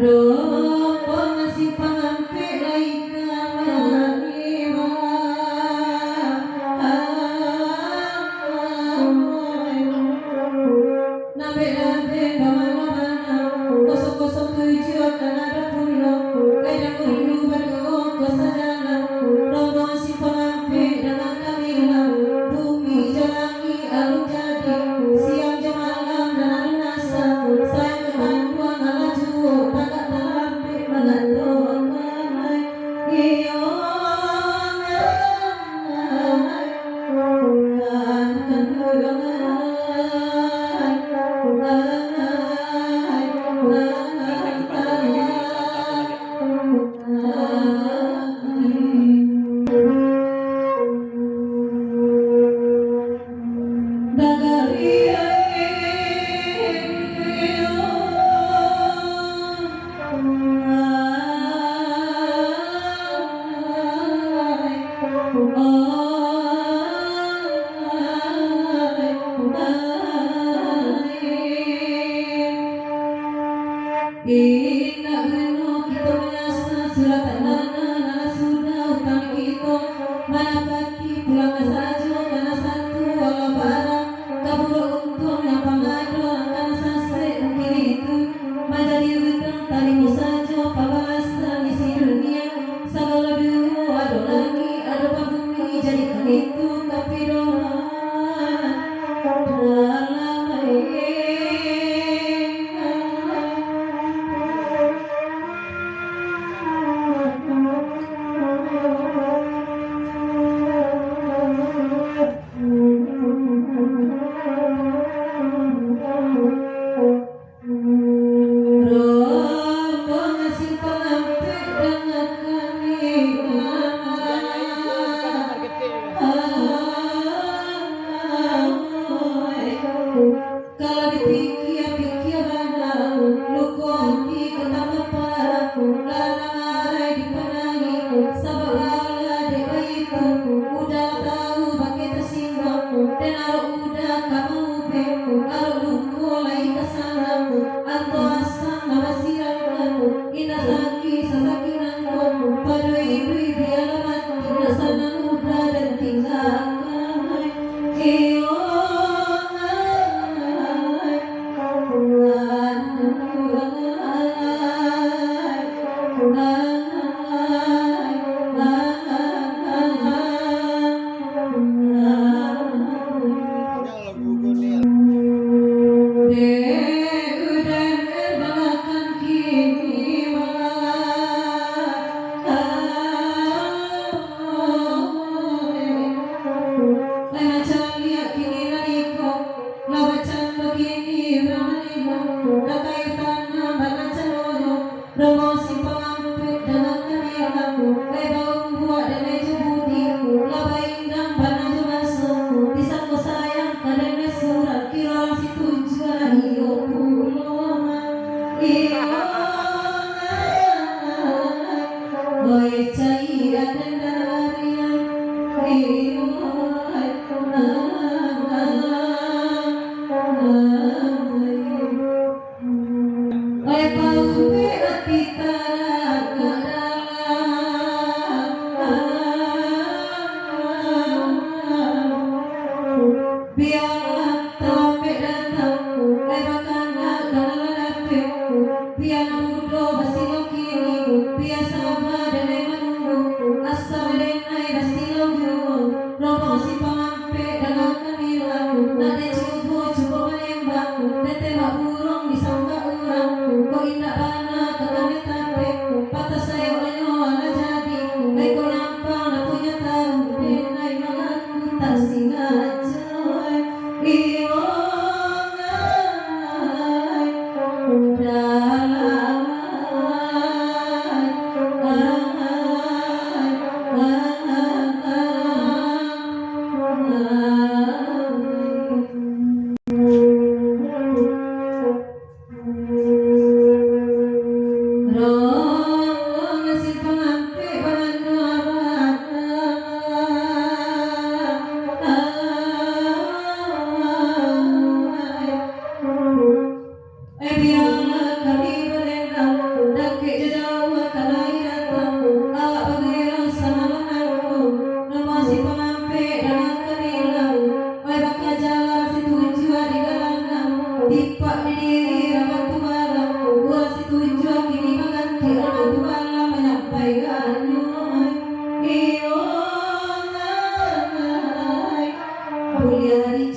Ropo ngasih pangampe laikan iwa nabe-nabe bamana-bana kosong-kosong tujuh akan ada pulau kadang ulu baru kesadaran ropo ngasih pangampe dengan kamila bumi jalangi alun jadi siang jam malam dan alun asa sayang kebanduan ala juo tagak talampe bagat tokai iyo Inna beno kita menyasa surat tanana nana sudah utang kita mana kaki pulang saja karena satu walau barang kabur untung yang pangado karena sase mungkin itu menjadi utang talimu saja pabalasan isi dunia segala dulu ada lagi ada bumi jadikan itu kapirohan kalau dipikir-pikir mana lukonti ketama paraku larangai dipenangi sabala dewa itu udah tahu pakai tersinggung dan aro udah kamu beku aro luko lai kesanaku atau asam mawasiranku ina saki sasakinanku pada ibu biaraman ina sana udah dan tinggalkan iyo Kuliah hari